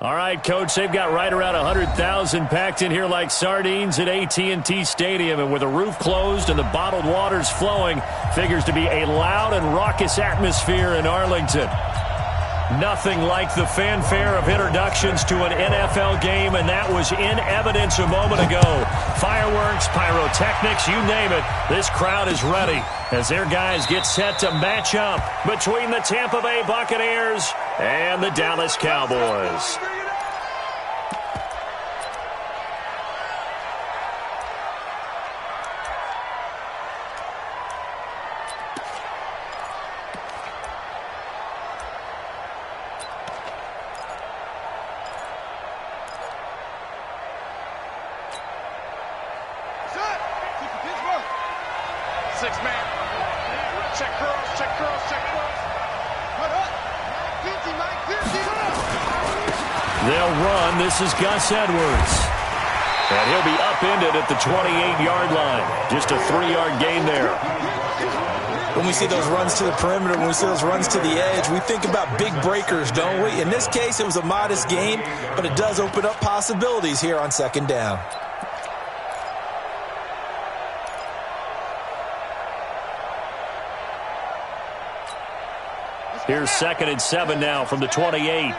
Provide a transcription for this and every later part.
All right, Coach, they've got right around 100,000 packed in here like sardines at AT&T Stadium. And with the roof closed and the bottled waters flowing, figures to be a loud and raucous atmosphere in Arlington. Nothing like the fanfare of introductions to an NFL game, and that was in evidence a moment ago. Fireworks, pyrotechnics, you name it. This crowd is ready as their guys get set to match up between the Tampa Bay Buccaneers and the Dallas Cowboys. They'll run. This is Gus Edwards. And he'll be upended at the 28-yard line. Just a 3-yard gain there. When we see those runs to the perimeter, when we see those runs to the edge, we think about big breakers, don't we? In this case, it was a modest gain, but it does open up possibilities here on second down. Here's 2nd and 7 now from the 28.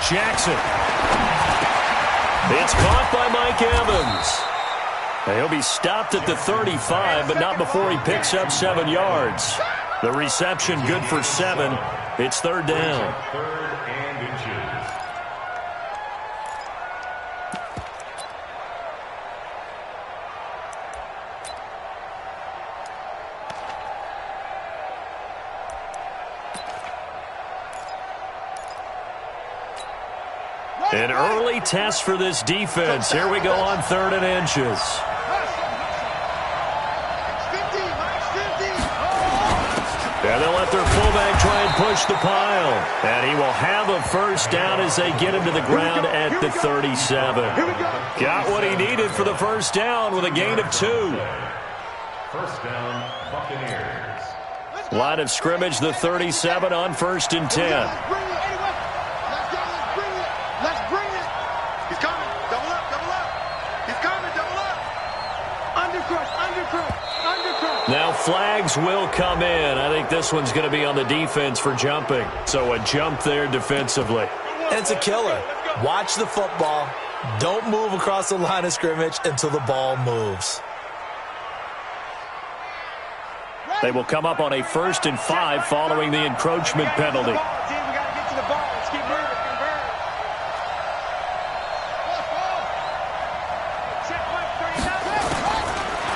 Jackson. It's caught by Mike Evans. And he'll be stopped at the 35, but not before he picks up 7 yards. The reception good for 7. It's 3rd down. An early test for this defense. Here we go on 3rd and inches. And they'll let their fullback try and push the pile. And he will have a first down as they get him to the ground at the 37. Got what he needed for the first down with a gain of 2. First down, Buccaneers. Line of scrimmage, the 37 on 1st and 10. Now flags will come in. I think this one's going to be on the defense for jumping. So a jump there defensively. And it's a killer. Watch the football. Don't move across the line of scrimmage until the ball moves. They will come up on a 1st and 5 following the encroachment penalty.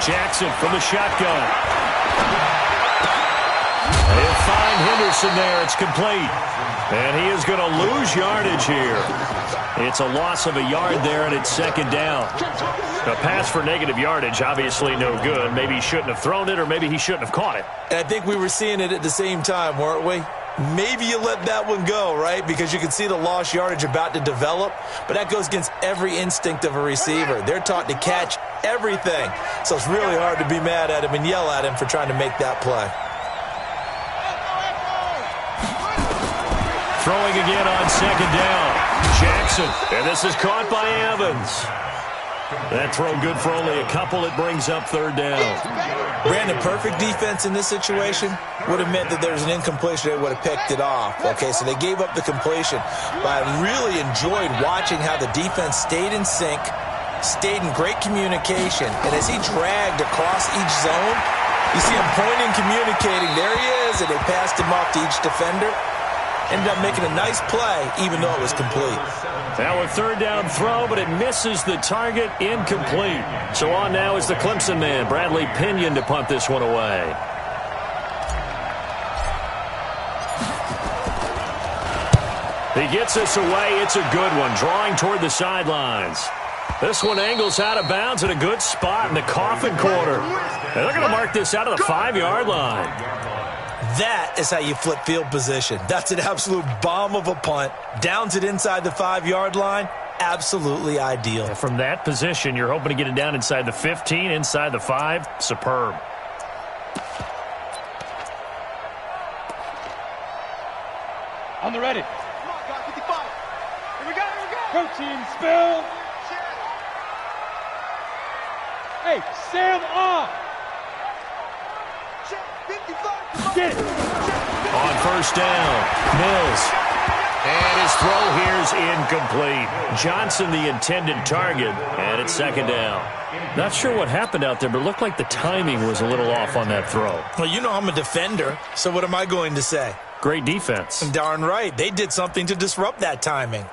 Jackson from the shotgun. They'll find Henderson there. It's complete. And he is going to lose yardage here. It's a loss of a yard there, and it's 2nd down. A pass for negative yardage, obviously no good. Maybe he shouldn't have thrown it, or maybe he shouldn't have caught it. And I think we were seeing it at the same time, weren't we? Maybe you let that one go, right? Because you can see the lost yardage about to develop. But that goes against every instinct of a receiver. They're taught to catch everything. So it's really hard to be mad at him and yell at him for trying to make that play. Throwing again on 2nd down. Jackson. And this is caught by Evans. That throw good for only a couple. It brings up 3rd down. Brandon, perfect defense in this situation would have meant that there was an incompletion. They would have picked it off. Okay, so they gave up the completion. But I really enjoyed watching how the defense stayed in sync, stayed in great communication. And as he dragged across each zone, you see him pointing, communicating. There he is, and they passed him off to each defender. Ended up making a nice play, even though it was complete. Now a 3rd down throw, but it misses the target, incomplete. So on now is the Clemson man, Bradley Pinion, to punt this one away. He gets this away. It's a good one, drawing toward the sidelines. This one angles out of bounds at a good spot in the coffin corner. And they're going to mark this out of the 5-yard line. That is how you flip field position. That's an absolute bomb of a punt. Downs it inside the 5-yard line. absolutely ideal. And from that position, you're hoping to get it down inside the 15, inside the 5. Superb. On the ready. Come on, guys, 55. Here we go, here we go. Protein spill. Hey, Sam off. Get it. On first down, Mills. And his throw here's incomplete. Johnson the intended target, and it's second down. Not sure what happened out there, but it looked like the timing was a little off on that throw. Well, you know I'm a defender, so what am I going to say? Great defense. Darn right. They did something to disrupt that timing.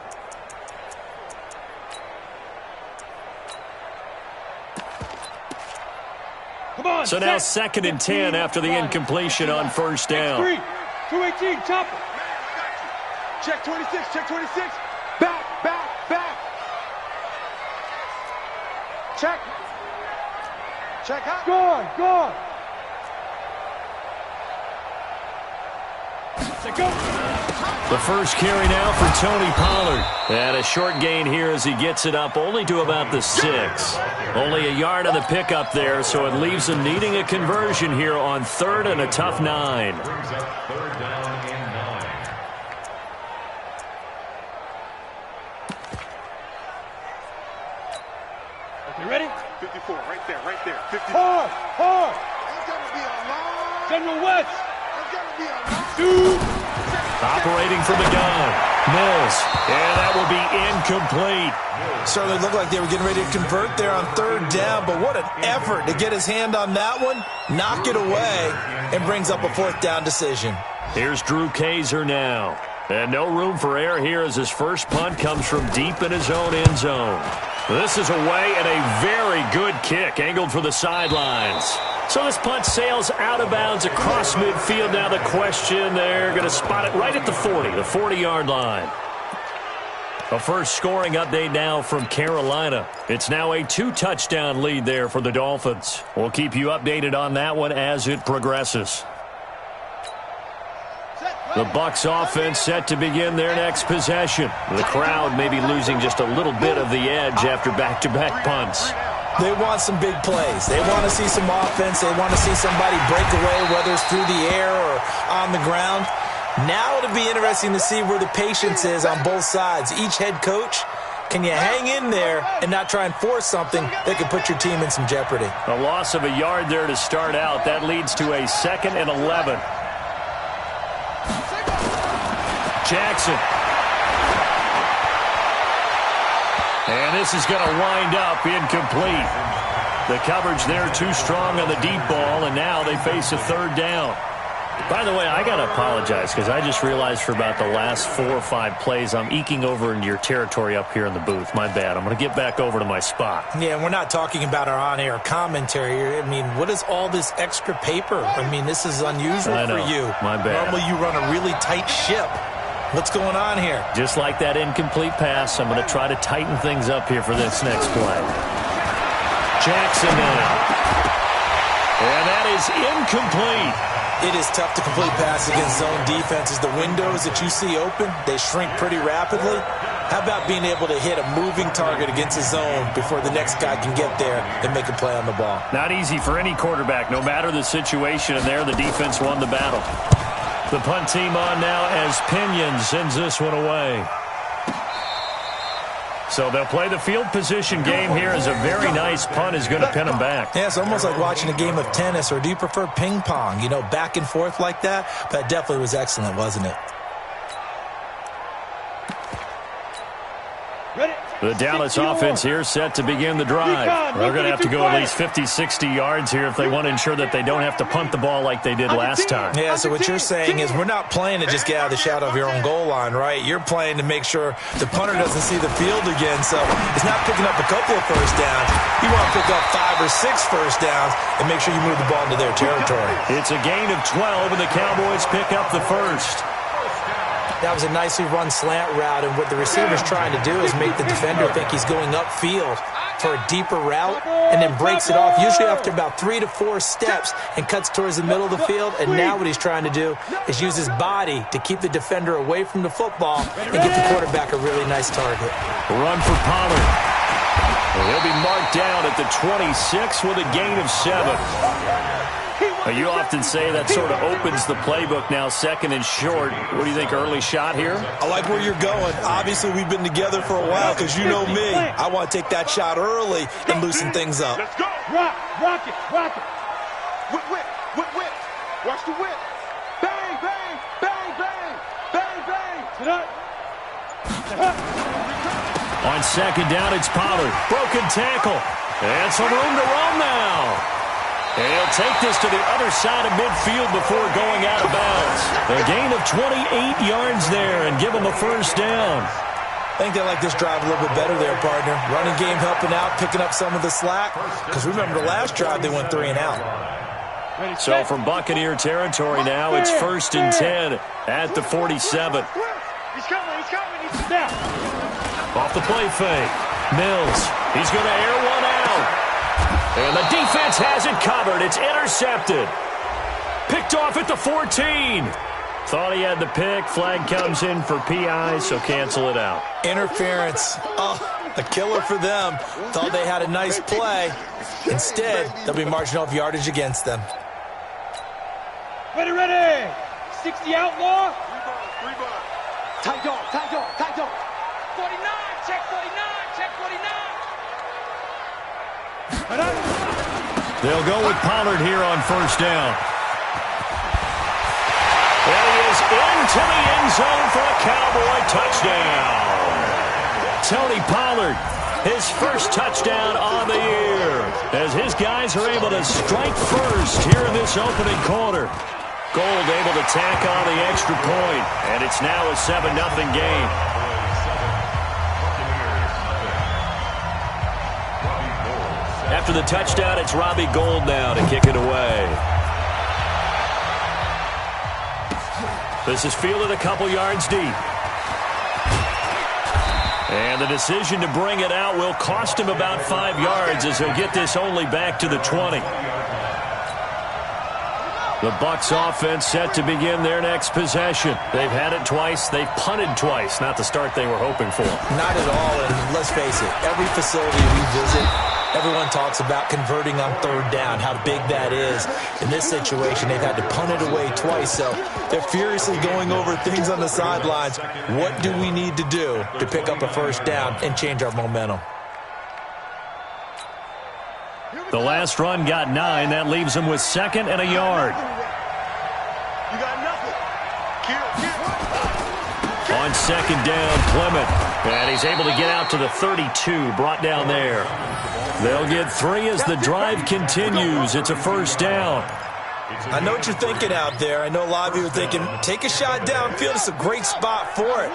Come on, so now second and 10 after the incompletion on first down. 218, chopper. Check 26, check 26. Back, back, back. Check. Check out. Gone. Go. The first carry now for Tony Pollard. And a short gain here as he gets it up only to about the 6. Only a yard on the pickup there, so it leaves him needing a conversion here on third and a tough 9. Brings up third down and 9. You ready? 54, right there, 54. Hard. It's gonna be a long. General West. It's gonna be a long. 2. Operating from the gun, Mills. And that will be incomplete. Certainly looked like they were getting ready to convert there on third down, but what an effort to get his hand on that one, knock it away, and brings up a fourth down decision. Here's Drew Kaiser now. And no room for error here as his first punt comes from deep in his own end zone. This is away and a very good kick angled for the sidelines. So this punt sails out of bounds across midfield. Now the question, they're going to spot it right at the 40, the 40-yard line. A first scoring update now from Carolina. It's now a 2-touchdown lead there for the Dolphins. We'll keep you updated on that one as it progresses. The Bucs offense set to begin their next possession. The crowd may be losing just a little bit of the edge after back-to-back punts. They want some big plays. They want to see some offense. They want to see somebody break away, whether it's through the air or on the ground. Now it'll be interesting to see where the patience is on both sides. Each head coach, can you hang in there and not try and force something that could put your team in some jeopardy? A loss of a yard there to start out. That leads to a 2nd and 11. Jackson. And this is going to wind up incomplete. The coverage there too strong on the deep ball, and now they face a third down. By the way, I got to apologize because I just realized for about the last 4 or 5 plays I'm eking over into your territory up here in the booth. My bad. I'm going to get back over to my spot. Yeah, and we're not talking about our on-air commentary. I mean, what is all this extra paper? I mean, this is unusual for you. My bad. Normally you run a really tight ship. What's going on here? Just like that incomplete pass, I'm going to try to tighten things up here for this next play. Jackson now. And that is incomplete. It is tough to complete passes against zone defenses. The windows that you see open, they shrink pretty rapidly. How about being able to hit a moving target against a zone before the next guy can get there and make a play on the ball? Not easy for any quarterback, no matter the situation. And there, the defense won the battle. The punt team on now as Pinion sends this one away. So they'll play the field position game here as a very nice punt is going to pin them back. Yeah, it's almost like watching a game of tennis, or do you prefer ping pong? You know, back and forth like that? That definitely was excellent, wasn't it? Ready? The Dallas offense here set to begin the drive. They're going to have to go at least 50, 60 yards here if they want to ensure that they don't have to punt the ball like they did last time. Yeah, so what you're saying is we're not playing to just get out of the shadow of your own goal line, right? You're playing to make sure the punter doesn't see the field again. So it's not picking up a couple of first downs. You want to pick up 5 or 6 first downs and make sure you move the ball into their territory. It's a gain of 12, and the Cowboys pick up the first. That was a nicely run slant route, and what the receiver's trying to do is make the defender think he's going upfield for a deeper route, and then breaks it off, usually after about 3 to 4 steps, and cuts towards the middle of the field. And now what he's trying to do is use his body to keep the defender away from the football and get the quarterback a really nice target. Run for Pollard. He'll be marked down at the 26 with a gain of 7. You often say that sort of opens the playbook now, 2nd and short. What do you think, early shot here? I like where you're going. Obviously, we've been together for a while because you know me. I want to take that shot early and loosen things up. Let's go. Rock it. Whip. Watch the whip. Bang. On 2nd down, it's Pollard. Broken tackle. And some room to roam now. And he'll take this to the other side of midfield before going out of bounds. A gain of 28 yards there and give him a 1st down. I think they like this drive a little bit better there, partner. Running game helping out, picking up some of the slack. Because remember, the last drive they went 3 and out. So from Buccaneer territory now, it's 1st and 10 at the 47. He's coming. He's down. Off the play fake. Mills. He's going to air one out. And the defense has it covered. It's intercepted. Picked off at the 14. Thought he had the pick. Flag comes in for PI, so cancel it out. Interference. Oh, a killer for them. Thought they had a nice play. Instead, they'll be marching off yardage against them. Ready. 60 outlaw. 3 ball. Tight dog. 49. Check 49. They'll go with Pollard here on 1st down. And he is into the end zone for a Cowboy touchdown. Tony Pollard, his 1st touchdown on the year, as his guys are able to strike first here in this opening quarter. Gold able to tack on the extra point, and it's now a 7-0 game. After the touchdown, it's Robbie Gould now to kick it away. This is fielded a couple yards deep. And the decision to bring it out will cost him about 5 yards as he'll get this only back to the 20. The Bucs offense set to begin their next possession. They've had it twice. They've punted twice. Not the start they were hoping for. Not at all, and let's face it, every facility we visit, everyone talks about converting on 3rd down, how big that is. In this situation, they've had to punt it away twice, so they're furiously going over things on the sidelines. What do we need to do to pick up a 1st down and change our momentum? The last run got 9. That leaves him with 2nd and a yard. You got nothing. On 2nd down, Clement. And he's able to get out to the 32, brought down there. They'll get 3 as the drive continues. It's a 1st down. I know what you're thinking out there. I know a lot of you are thinking, take a shot downfield. It's a great spot for it.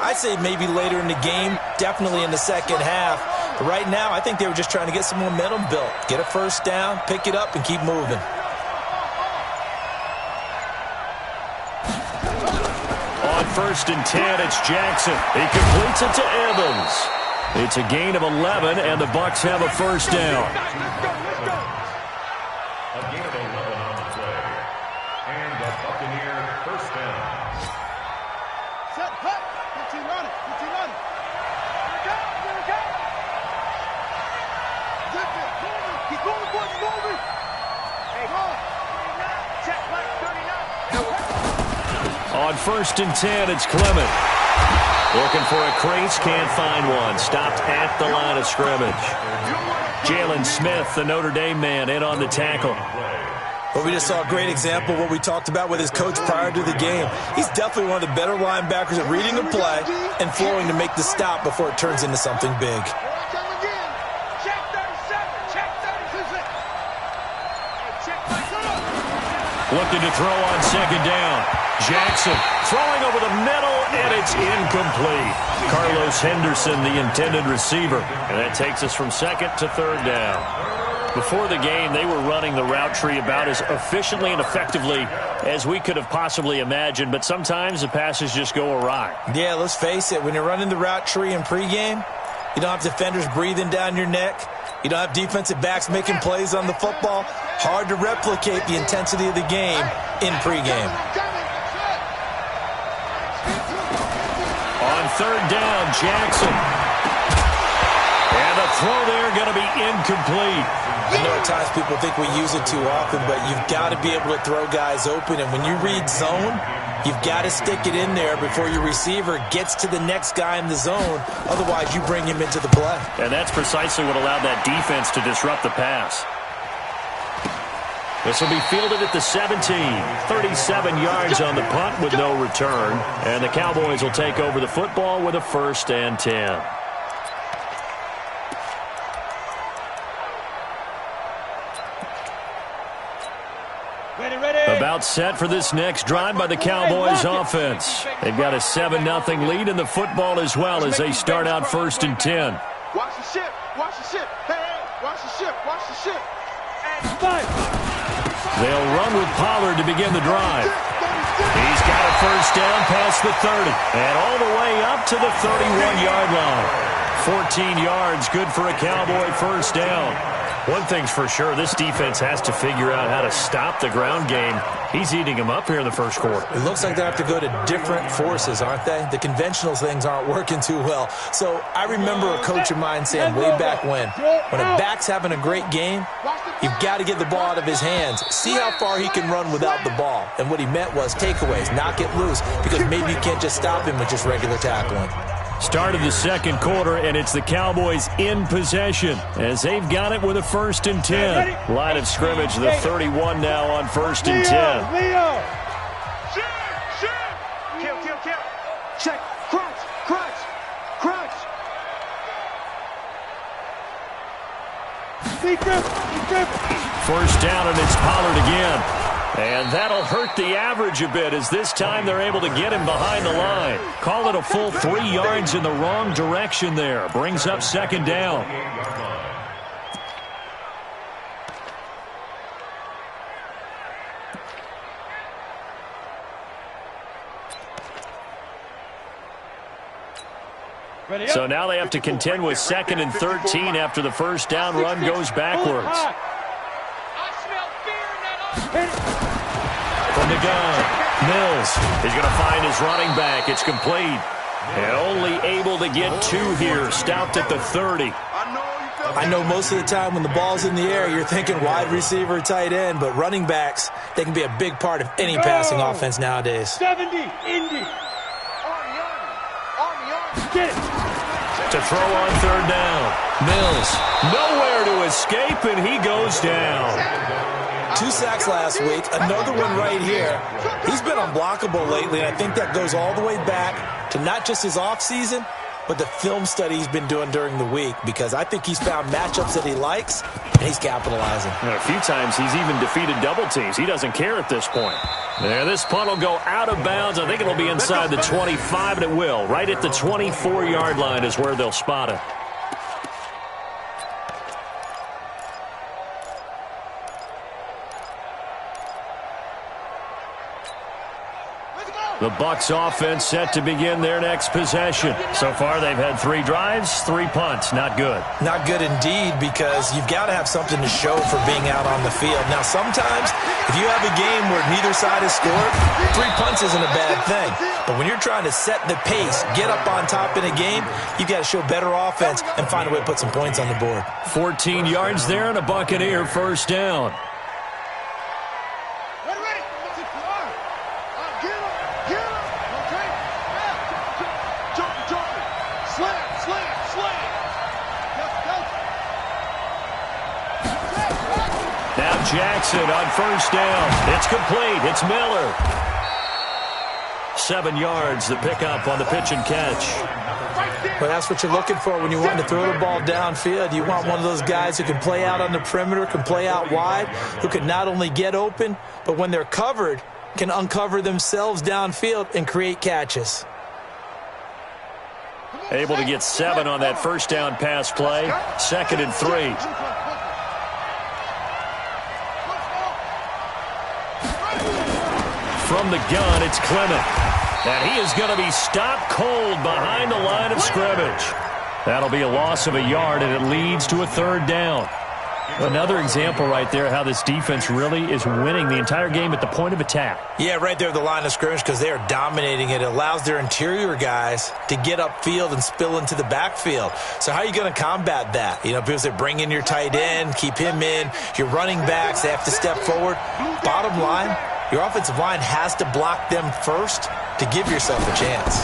I'd say maybe later in the game, definitely in the 2nd half. But right now, I think they were just trying to get some momentum built. Get a 1st down, pick it up, and keep moving. On 1st and 10, it's Jackson. He completes it to Evans. It's a gain of 11, and the Bucs have a 1st down. A gain of 11 on the play. And the Buccaneer 1st down. Set, hut. 15 on it. Here we go. Zip it. Keep going, boys, moving. Hey, go. Check, 39. On 1st and 10, it's Clement. Looking for a crease, can't find one. Stopped at the line of scrimmage. Jalen Smith, the Notre Dame man, in on the tackle. But we just saw a great example of what we talked about with his coach prior to the game. He's definitely one of the better linebackers at reading the play and flowing to make the stop before it turns into something big. Check 37. Check 36. Looking to throw on 2nd down. Jackson throwing over the middle, and it's incomplete. Carlos Henderson, the intended receiver. And that takes us from 2nd to 3rd down. Before the game, they were running the route tree about as efficiently and effectively as we could have possibly imagined, but sometimes the passes just go awry. Yeah, let's face it. When you're running the route tree in pregame, you don't have defenders breathing down your neck. You don't have defensive backs making plays on the football. Hard to replicate the intensity of the game in pregame. On third down, Jackson. And the throw there going to be incomplete. I know at times people think we use it too often, but you've got to be able to throw guys open. And when you read zone, you've got to stick it in there before your receiver gets to the next guy in the zone. Otherwise, you bring him into the play. And that's precisely what allowed that defense to disrupt the pass. This will be fielded at the 17. 37 yards on the punt with no return. And the Cowboys will take over the football with a 1st and 10. About set for this next drive by the Cowboys offense. They've got a 7-0 lead in the football as well as they start out 1st and 10. Watch the ship. Watch the ship. Hey, hey, watch the ship. Watch the ship. And They'll run with Pollard to begin the drive. He's got a 1st down past the 30 and all the way up to the 31-yard line. 14 yards, good for a Cowboy 1st down. One thing's for sure, this defense has to figure out how to stop the ground game. He's eating them up here in the 1st quarter. It looks like they have to go to different forces, aren't they? The conventional things aren't working too well. So I remember a coach of mine saying way back when a back's having a great game, you've got to get the ball out of his hands. See how far he can run without the ball. And what he meant was takeaways, knock it loose, because maybe you can't just stop him with just regular tackling. Start of the 2nd quarter, and it's the Cowboys in possession as they've got it with a 1st and 10. Line of scrimmage, the 31 now on 1st and 10. Leo. Kill. Check. Crunch. 1st down, and it's Pollard again. And that'll hurt the average a bit as this time they're able to get him behind the line. Call it a full 3 yards in the wrong direction there. Brings up 2nd down. So now they have to contend with 2nd and 13 after the 1st down run goes backwards. From the gun, Mills is going to find his running back. It's complete. And only able to get 2 here. Stopped at the 30. I know most of the time when the ball's in the air, you're thinking wide receiver, tight end, but running backs, they can be a big part of any passing offense nowadays. 70, Indy. Get it. To throw on 3rd down. Mills, nowhere to escape, and he goes down. 2 sacks last week, another one right here. He's been unblockable lately, and I think that goes all the way back to not just his offseason, but the film study he's been doing during the week, because I think he's found matchups that he likes, and he's capitalizing. And a few times he's even defeated double teams. He doesn't care at this point. There, this punt will go out of bounds. I think it'll be inside the 25, and it will. Right at the 24-yard line is where they'll spot it. The Bucs offense set to begin their next possession. So far, they've had 3 drives, 3 punts. Not good. Not good indeed, because you've got to have something to show for being out on the field. Now, sometimes, if you have a game where neither side has scored, 3 punts isn't a bad thing. But when you're trying to set the pace, get up on top in a game, you've got to show better offense and find a way to put some points on the board. 14 yards there and a Buccaneer 1st down. Jackson on 1st down. It's complete. It's Miller. 7 yards, the pickup on the pitch and catch. Well, that's what you're looking for when you want to throw the ball downfield. You want one of those guys who can play out on the perimeter, can play out wide, who can not only get open, but when they're covered, can uncover themselves downfield and create catches. Able to get 7 on that 1st down pass play. 2nd and 3. from the gun. It's Clement. And he is going to be stopped cold behind the line of scrimmage. That'll be a loss of a yard, and it leads to a third down. Another example right there how this defense really is winning the entire game at the point of attack. Yeah, right there at the line of scrimmage because they are dominating it. It allows their interior guys to get upfield and spill into the backfield. So how are you going to combat that? You know, because they bring in your tight end, keep him in. Your running backs, they have to step forward. Bottom line, your offensive line has to block them first to give yourself a chance.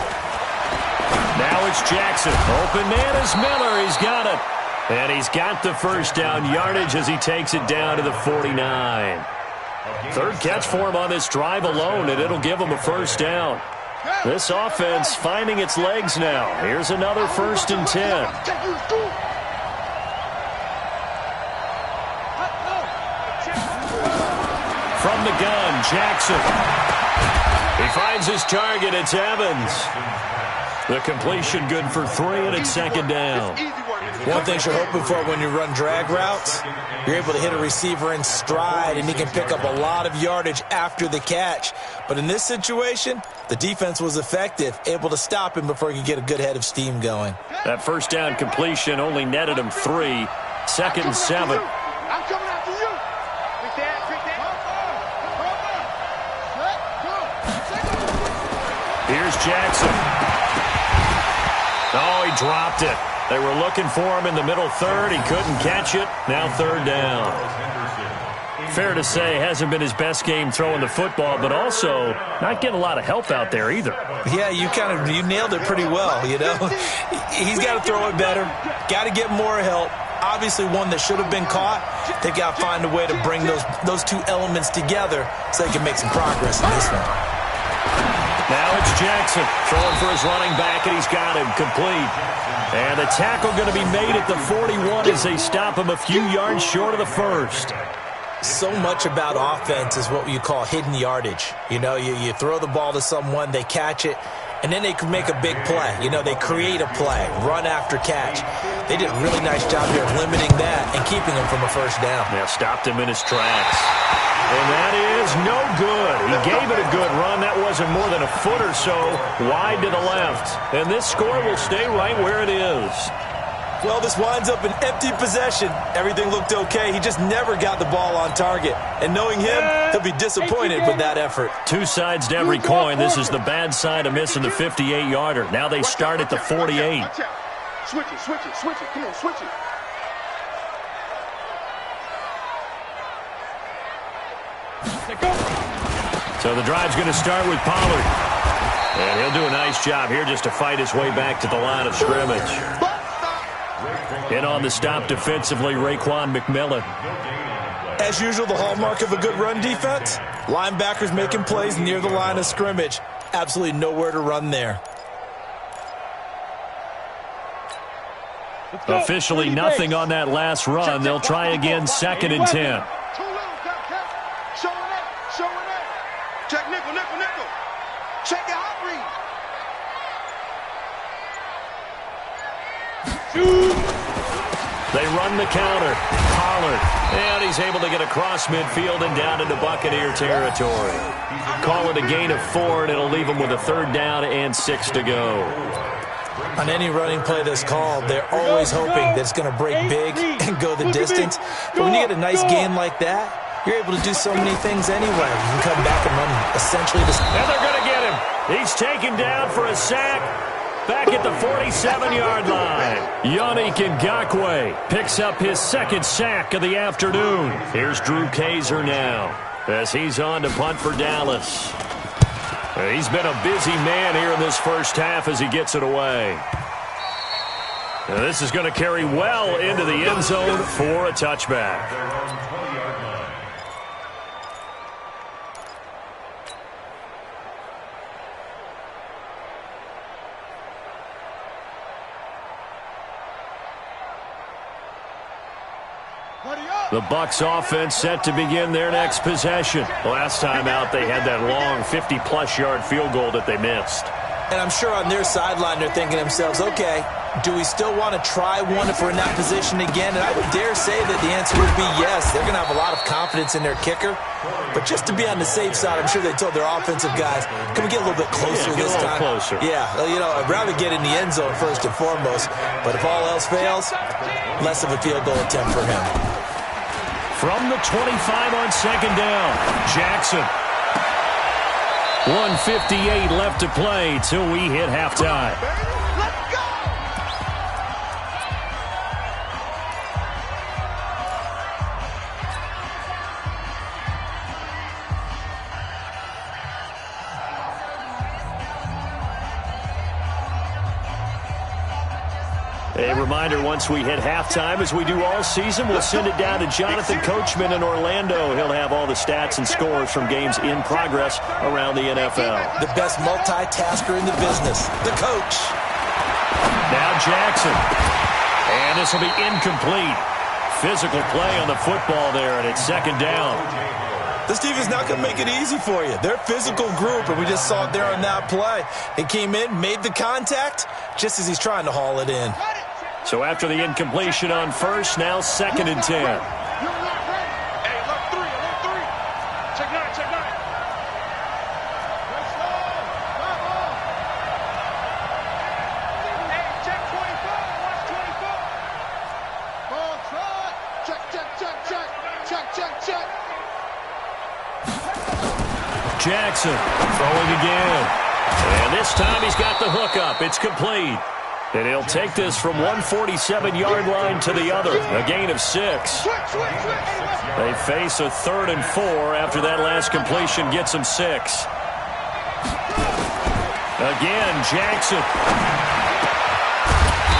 Now it's Jackson. Open man is Miller. He's got it. And he's got the first down yardage as he takes it down to the 49. Third catch for him on this drive alone, and it'll give him a first down. This offense finding its legs now. Here's another 1st and 10. From the gun, Jackson. He finds his target. It's Evans. The completion good for 3, and it's 2nd down. One thing you're hoping for when you run drag routes, you're able to hit a receiver in stride, and he can pick up a lot of yardage after the catch. But in this situation, the defense was effective, able to stop him before he could get a good head of steam going. That first down completion only netted him 3. 2nd and 7. I'm coming after you. Pick that. Here's Jackson. Oh, he dropped it. They were looking for him in the middle third. He couldn't catch it. Now 3rd down. Fair to say, hasn't been his best game throwing the football, but also not getting a lot of help out there either. Yeah, you nailed it pretty well, you know. He's got to throw it better. Got to get more help. Obviously one that should have been caught. They got to find a way to bring those two elements together so they can make some progress in this one. Now it's Jackson throwing for his running back, and he's got him complete. And the tackle going to be made at the 41 as they stop him a few yards short of the first. So much about offense is what you call hidden yardage. You know, you throw the ball to someone, they catch it, and then they can make a big play. You know, they create a play, run after catch. They did a really nice job here of limiting that and keeping him from a first down. Yeah, stopped him in his tracks. And that is no good. He gave it a good run. That wasn't more than a foot or so wide to the left. And this score will stay right where it is. Well, this winds up an empty possession. Everything looked okay. He just never got the ball on target. And knowing him, he'll be disappointed with that effort. Two sides to every coin. This is the bad side of missing the 58-yarder. Now they start at the 48. Switch it. Come on, switch it. So the drive's going to start with Pollard. And he'll do a nice job here just to fight his way back to the line of scrimmage. In on the stop defensively, Raekwon McMillan. As usual, the hallmark of a good run defense, linebackers making plays near the line of scrimmage. Absolutely nowhere to run there. Officially nothing on that last run. They'll try again, 2nd and 10. Check nickel. Check your hot read. They run the counter. Pollard. And he's able to get across midfield and down into Buccaneer territory. Call it a gain of 4, and it'll leave them with a 3rd down and 6 to go. On any running play that's called, they're always hoping that it's going to break big and go the distance. But when you get a nice gain like that, you're able to do so many things anyway. You can come back and run essentially the... And they're going to get him. He's taken down for a sack back at the 47-yard line. Yannick Ngakoue picks up his 2nd sack of the afternoon. Here's Drew Kaiser now as he's on to punt for Dallas. He's been a busy man here in this first half as he gets it away. Now this is going to carry well into the end zone for a touchback. The Bucs offense set to begin their next possession. Last time out, they had that long 50-plus yard field goal that they missed. And I'm sure on their sideline they're thinking to themselves, okay, do we still want to try one if we're in that position again? And I would dare say that the answer would be yes. They're going to have a lot of confidence in their kicker. But just to be on the safe side, I'm sure they told their offensive guys, can we get a little bit closer this time? Closer. Yeah, you know, I'd rather get in the end zone first and foremost. But if all else fails, less of a field goal attempt for him. From the 25 on second down, Jackson. 1:58 left to play till we hit halftime. Let's go! A reminder, once we hit halftime, as we do all season, we'll send it down to Jonathan Coachman in Orlando. He'll have all the stats and scores from games in progress around the NFL. The best multitasker in the business, the coach. Now Jackson. And this will be incomplete. Physical play on the football there, and it's second down. This team is not going to make it easy for you. They're a physical group, and we just saw it there on that play. He came in, made the contact, just as he's trying to haul it in. So after the incompletion on first, now second and 10. Hey, look three. Check nine. Let's go. Hey, check 24. Watch 24. Ball try. Check. Jackson throwing again. And this time he's got the hook up. It's complete. And he'll take this from 147-yard line to the other. A gain of 6. They face a 3rd and 4 after that last completion gets them 6. Again, Jackson.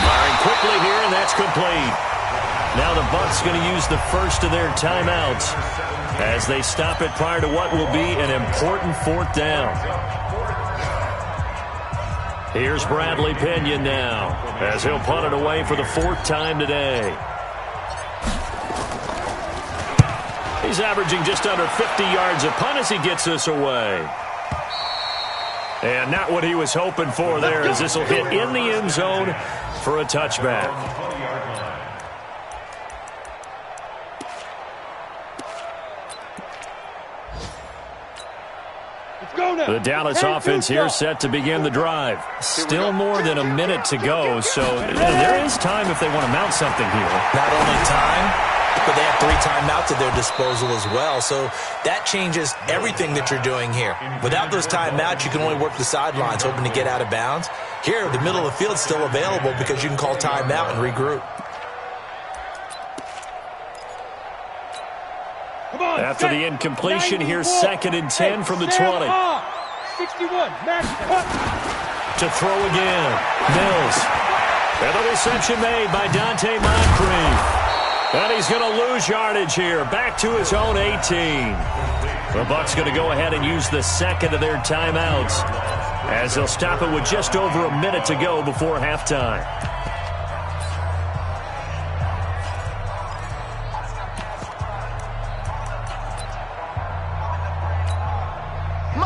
Firing quickly here, and that's complete. Now the Bucs going to use the first of their timeouts as they stop it prior to what will be an important 4th down. Here's Bradley Pinion now as he'll punt it away for the 4th time today. He's averaging just under 50 yards a punt as he gets this away. And not what he was hoping for there, as this will hit in the end zone for a touchback. The Dallas offense here set to begin the drive. Still more than a minute to go, so there is time if they want to mount something here. Not only time, but they have 3 timeouts at their disposal as well, so that changes everything that you're doing here. Without those timeouts, you can only work the sidelines, hoping to get out of bounds. Here, the middle of the field is still available because you can call timeout and regroup. After the incompletion, here's 2nd and 10 from the 20. 61, to throw again, Mills. And the reception made by Dante Moncrief. And he's going to lose yardage here, back to his own 18. The Bucs going to go ahead and use the 2nd of their timeouts as they'll stop it with just over a minute to go before halftime.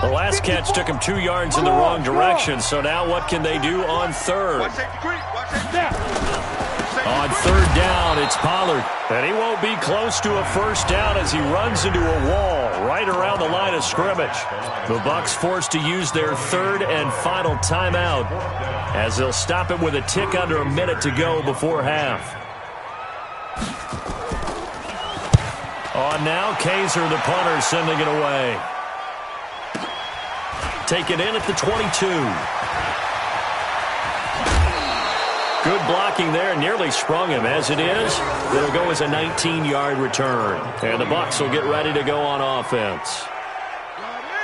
The last catch took him 2 yards in the wrong direction, so now what can they do on 3rd? On 3rd down, it's Pollard. And he won't be close to a 1st down as he runs into a wall right around the line of scrimmage. The Bucs forced to use their 3rd and final timeout as they'll stop it with a tick under a minute to go before half. On now, Kaiser, the punter, sending it away. Taken in at the 22. Good blocking there, nearly sprung him. As it is, it'll go as a 19-yard return. And the Bucs will get ready to go on offense.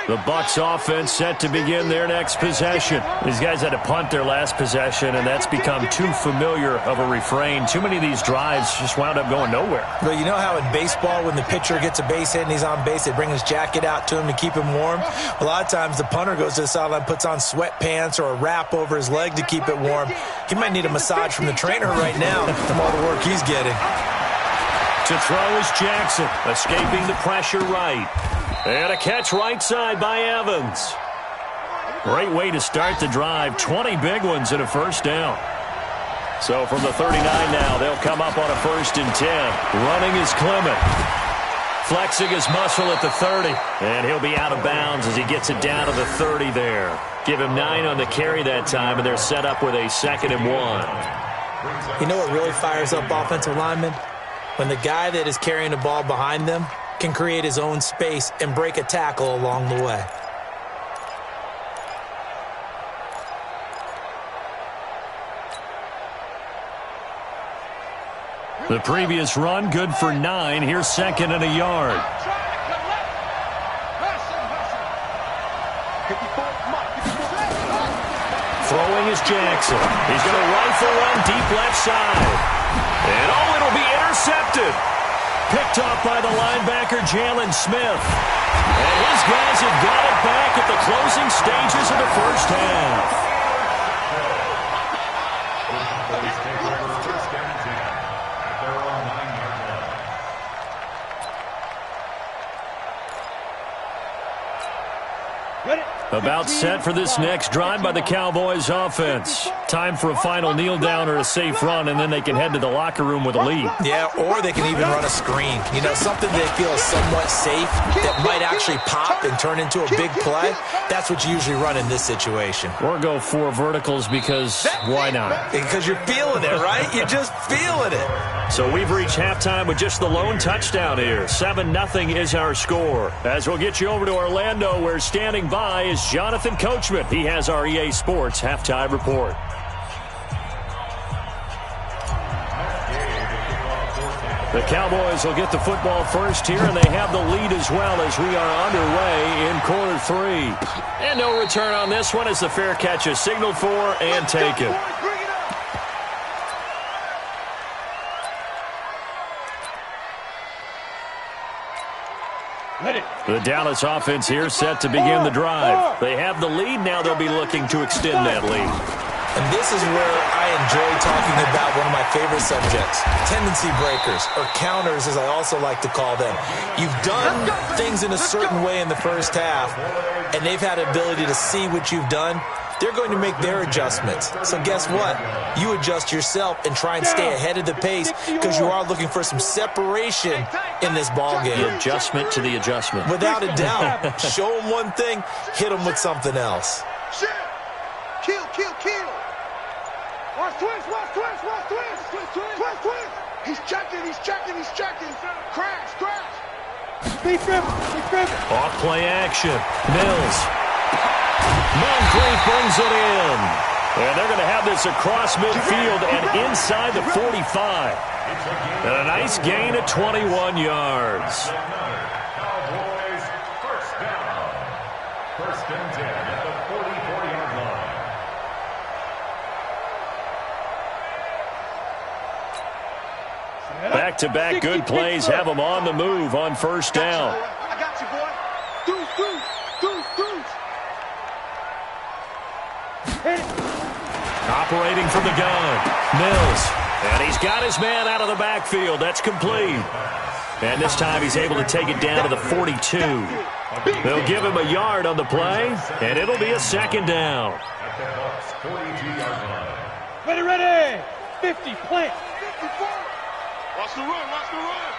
The Bucs offense set to begin their next possession. These guys had to punt their last possession, and that's become too familiar of a refrain. Too many of these drives just wound up going nowhere. Well, you know how in baseball, when the pitcher gets a base hit and he's on base, they bring his jacket out to him to keep him warm? A lot of times the punter goes to the sideline, puts on sweatpants or a wrap over his leg to keep it warm. He might need a massage from the trainer right now from all the work he's getting. To throw is Jackson, escaping the pressure right. And a catch right side by Evans. Great way to start the drive. 20 big ones and a first down. So from the 39 now, they'll come up on a 1st and 10. Running is Clement. Flexing his muscle at the 30. And he'll be out of bounds as he gets it down to the 30 there. Give him 9 on the carry that time, and they're set up with a 2nd and 1. You know what really fires up offensive linemen? When the guy that is carrying the ball behind them can create his own space and break a tackle along the way. The previous run, good for 9. Here's 2nd and a yard. Throwing is Jackson. He's going to rifle one deep left side. And it'll be intercepted. Picked off by the linebacker, Jalen Smith. And his guys have got it back at the closing stages of the first half. About set for this next drive by the Cowboys offense. Time for a final kneel down or a safe run, and then they can head to the locker room with a lead. Yeah, or they can even run a screen. You know, something they feel is somewhat safe that might actually pop and turn into a big play. That's what you usually run in this situation. Or go 4 verticals because why not? Because you're feeling it, right? You're just feeling it. So we've reached halftime with just the lone touchdown here. 7-0 is our score. As we'll get you over to Orlando, where standing by is Jonathan Coachman. He has our EA Sports halftime report. The Cowboys will get the football first here, and they have the lead as well as we are underway in quarter 3. And no return on this one as the fair catch is signaled for and taken. The Dallas offense here set to begin the drive. They have the lead. Now they'll be looking to extend that lead. And this is where I enjoy talking about one of my favorite subjects, tendency breakers, or counters as I also like to call them. You've done things in a certain way in the first half, and they've had the ability to see what you've done. They're going to make their adjustments. So guess what? You adjust yourself and try and stay ahead of the pace because you are looking for some separation in this ball game. The adjustment to the adjustment. Without a doubt. Show them one thing, hit them with something else. Kill, kill, kill. Watch twist, watch twist, watch twist. Twist, twist, twist, twist. He's checking, he's checking, he's checking. Crash, crash. Deep river, deep river. Off play action. Mills. Moncrief brings it in. And they're going to have this across midfield and inside the 45. And a nice gain at 21 yards. Cowboys first down. 1st and 10 at the 44-yard line. Back-to-back good plays have them on the move on 1st down. I got you, boy. Deuce, deuce, deuce, deuce. Hit it. Operating from the gun. Mills. And he's got his man out of the backfield. That's complete. And this time he's able to take it down to the 42. They'll give him a yard on the play, and it'll be a 2nd down. At the Bucs 42-yard line. Ready, ready. 50, plant. 54. Watch the run, watch the run.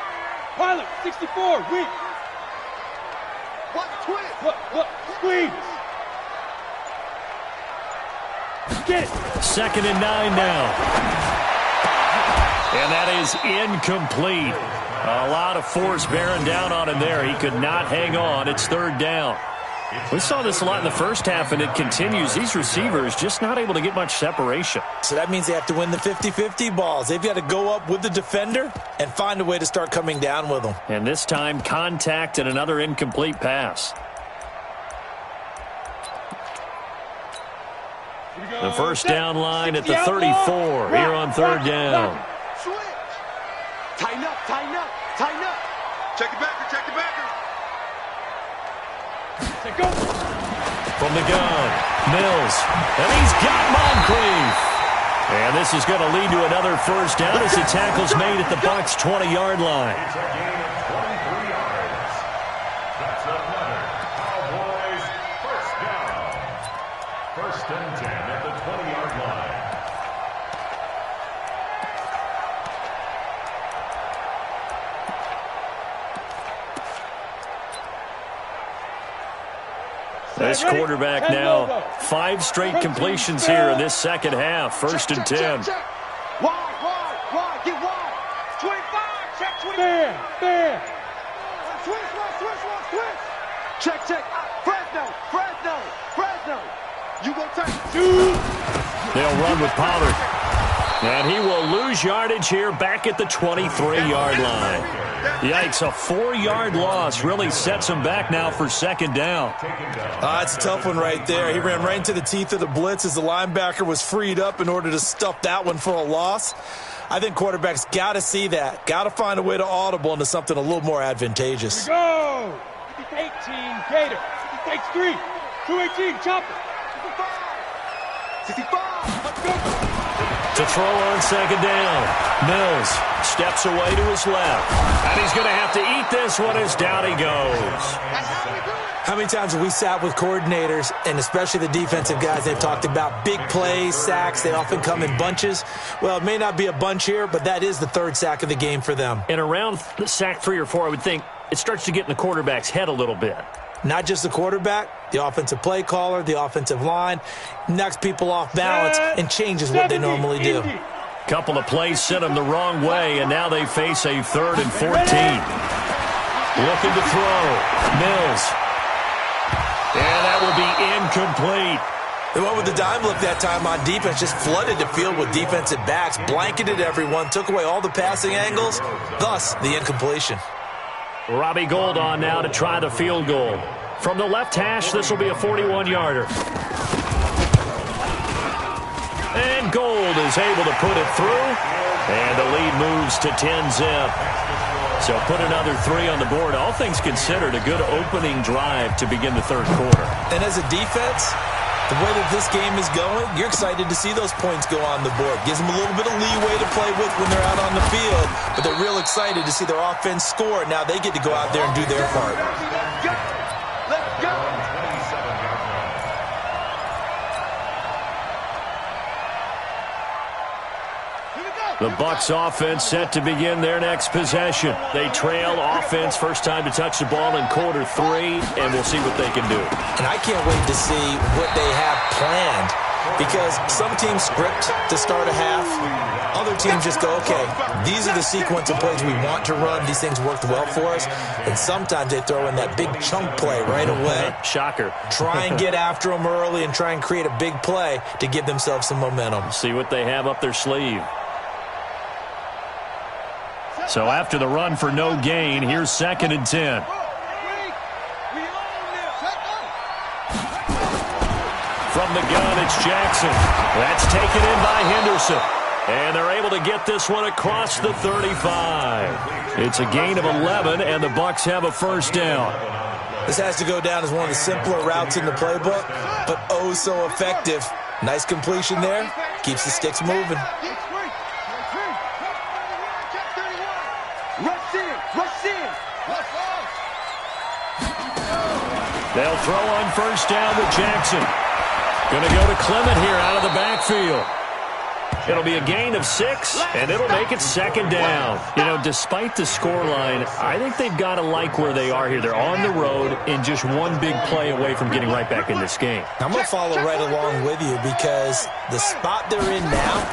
Pilot, 64, weak. Watch twist. Look, squeeze. Get it. 2nd and 9 now. And that is incomplete. A lot of force bearing down on him there. He could not hang on. It's 3rd down. We saw this a lot in the first half, and it continues. These receivers just not able to get much separation. So that means they have to win the 50-50 balls. They've got to go up with the defender and find a way to start coming down with them. And this time, contact and another incomplete pass. The first down line at the 34 here on 3rd down. Switch. Tighten up, tighten up, tighten up. Check it backer, check it backer. Go. From the gun, Mills. And he's got Moncrief. And this is going to lead to another 1st down as the tackle's made at the Bucs 20-yard line. It's a gain of 23 yards. That's another Cowboys first down. First and 10 at the 20-yard line. This quarterback now 5 straight completions here in this second half. First and 10. Wide, get wide. 25, check 20. Fair. Switch. Check. Fresno. You go take. They'll run with Pollard. And he will lose yardage here back at the 23-yard line. Yikes, a 4-yard loss really sets him back now for second down. It's a tough one right there. He ran right into the teeth of the blitz as the linebacker was freed up in order to stuff that one for a loss. I think quarterbacks got to see that. Got to find a way to audible into something a little more advantageous. Go! 18, Gator. Takes 3. 218, chopper. 65. Let's go. To throw on second down. Mills steps away to his left. And he's going to have to eat this one as down he goes. How many times have we sat with coordinators, and especially the defensive guys, they've talked about big plays, sacks. They often come in bunches. Well, it may not be a bunch here, but that is the 3rd sack of the game for them. And around sack 3 or 4, I would think it starts to get in the quarterback's head a little bit. Not just the quarterback, the offensive play caller, the offensive line, knocks people off balance and changes what they normally do. Couple of plays sent them the wrong way, and now they face a 3rd and 14. Looking to throw. Mills. And that will be incomplete. They went with the dime look that time on defense, just flooded the field with defensive backs, blanketed everyone, took away all the passing angles, thus the incompletion. Robbie Gould on now to try the field goal. From the left hash, this will be a 41-yarder. And Gould is able to put it through. And the lead moves to 10-zip. So put another 3 on the board. All things considered, a good opening drive to begin the 3rd quarter. And as a defense, the way that this game is going, you're excited to see those points go on the board. Gives them a little bit of leeway to play with when they're out on the field, but they're real excited to see their offense score. Now they get to go out there and do their part. Let's go. The Bucs offense set to begin their next possession. They trail offense, first time to touch the ball in quarter 3, and we'll see what they can do. And I can't wait to see what they have planned, because some teams script to start a half. Other teams just go, okay, these are the sequence of plays we want to run. These things worked well for us. And sometimes they throw in that big chunk play right away. Shocker. Try and get after them early and try and create a big play to give themselves some momentum. See what they have up their sleeve. So after the run for no gain, here's 2nd and 10. From the gun, it's Jackson. That's taken in by Henderson. And they're able to get this one across the 35. It's a gain of 11, and the Bucs have a first down. This has to go down as one of the simpler routes in the playbook, but oh so effective. Nice completion there. Keeps the sticks moving. They'll throw on first down with Jackson. Going to go to Clement here out of the backfield. It'll be a gain of 6, and it'll make it 2nd down. You know, despite the scoreline, I think they've got to like where they are here. They're on the road and just one big play away from getting right back in this game. I'm going to follow right along with you, because the spot they're in now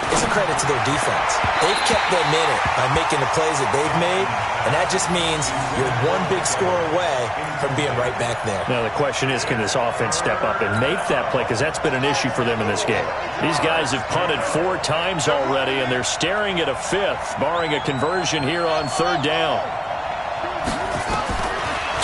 is a credit to their defense. They've kept them in it by making the plays that they've made, and that just means you're one big score away from being right back there. Now the question is, can this offense step up and make that play? Because that's been an issue for them in this game. These guys have punted 4 times already, and they're staring at a 5th, barring a conversion here on 3rd down.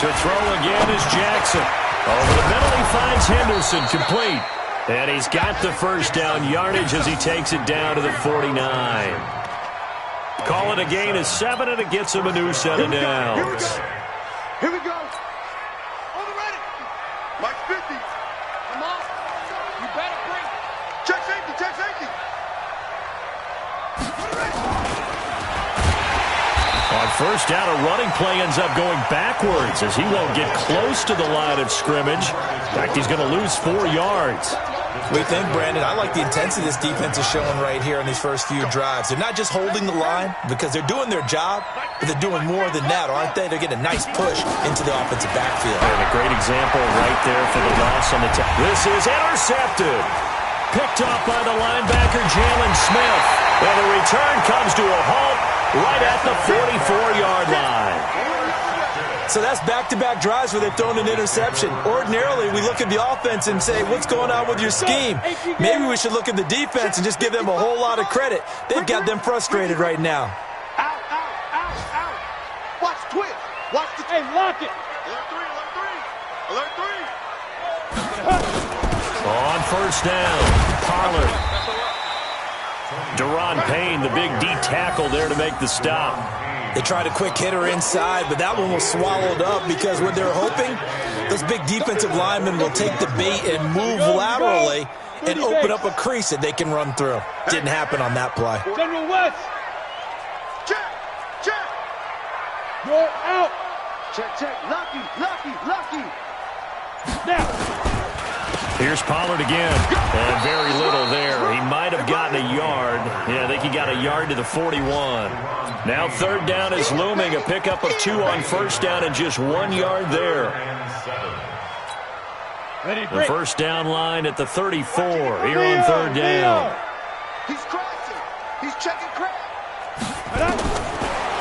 To throw again is Jackson. Over the middle, he finds Henderson, complete. And he's got the first down yardage as he takes it down to the 49. Call it a gain of 7, and it gets him a new set of downs. Here we go. On the ready. Like 50. Come on. You better bring. Check safety. Check safety. On first down, a running play ends up going backwards as he won't get close to the line of scrimmage. In fact, he's going to lose 4 yards. What do you think, Brandon? I like the intensity this defense is showing right here in these first few drives. They're not just holding the line because they're doing their job, but they're doing more than that, aren't they? They're getting a nice push into the offensive backfield. And a great example right there for the loss on the This is intercepted. Picked off by the linebacker, Jalen Smith. And the return comes to a halt right at the 44-yard line. So that's back-to-back drives where they've thrown an interception. Ordinarily, we look at the offense and say, what's going on with your scheme? Maybe we should look at the defense and just give them a whole lot of credit. They've got them frustrated right now. Out, out, out, out. Watch twist. Watch the... Hey, lock it. Alert 3, alert 3. Alert 3. On first down, Pollard. Deron Payne, the big D tackle there to make the stop. They tried a quick hitter inside, but that one was swallowed up because what they're hoping, those big defensive linemen will take the bait and move laterally and open up a crease that they can run through. Didn't happen on that play. General West. Check, check. You're out. Check, check. Lucky, lucky, lucky. Now. Here's Pollard again. And very little there. He might have gotten a yard. Yeah, I think he got a yard to the 41. Now third down is looming. A pickup of 2 on first down and just 1 yard there. The first down line at the 34 here on third down. He's crossing. He's checking crack.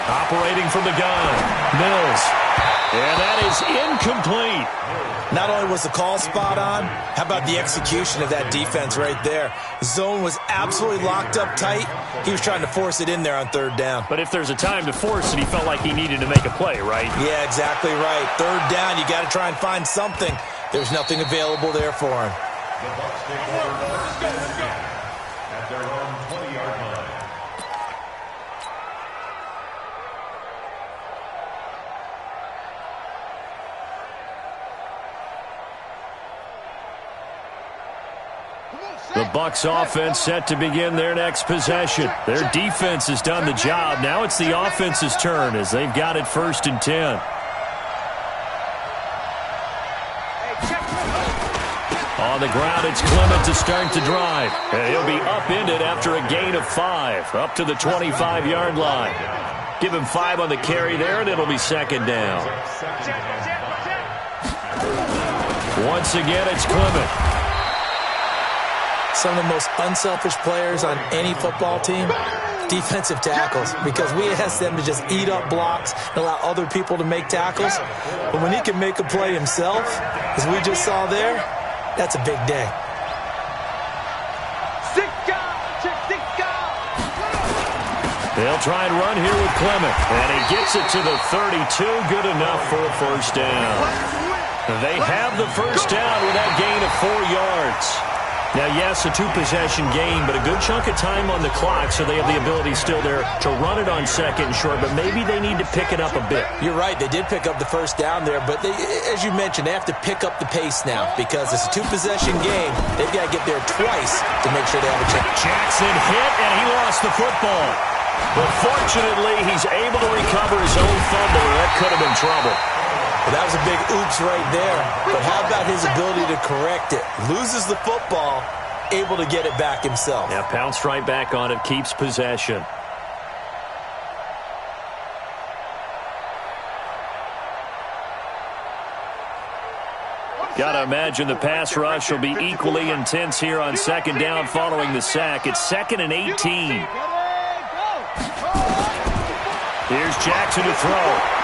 Operating from the gun, Mills. And that is incomplete. Not only was the call spot on, how about the execution of that defense right there? The zone was absolutely locked up tight. He was trying to force it in there on third down. But if there's a time to force it, he felt like he needed to make a play, right? Yeah, exactly right. Third down, you got to try and find something. There's nothing available there for him. The Bucs take over first and 10 at their own 20-yard line. The Bucs offense set to begin their next possession. Their defense has done the job. Now it's the offense's turn as they've got it first and 10. On the ground, it's Clement to start the drive. And he'll be upended after a gain of 5, up to the 25-yard line. Give him 5 on the carry there, and it'll be second down. Once again, it's Clement. Some of the most unselfish players on any football team, defensive tackles, because we ask them to just eat up blocks and allow other people to make tackles. But when he can make a play himself, as we just saw there, that's a big day. They'll try and run here with Clement, and he gets it to the 32, good enough for a first down. They have the first down with that gain of 4 yards. Now, yes, a 2-possession game, but a good chunk of time on the clock, so they have the ability still there to run it on second and short, but maybe they need to pick it up a bit. You're right. They did pick up the first down there, but they, as you mentioned, they have to pick up the pace now because it's a 2-possession game. They've got to get there twice to make sure they have a chance. Jackson hit, and he lost the football. But fortunately, he's able to recover his own fumble, and that could have been trouble. Well, that was a big oops right there. But how about his ability to correct it? Loses the football, able to get it back himself. Yeah, pounced right back on it, keeps possession. Got to imagine the pass rush will be equally intense here on second down following the sack. It's 2nd and 18. Here's Jackson to throw.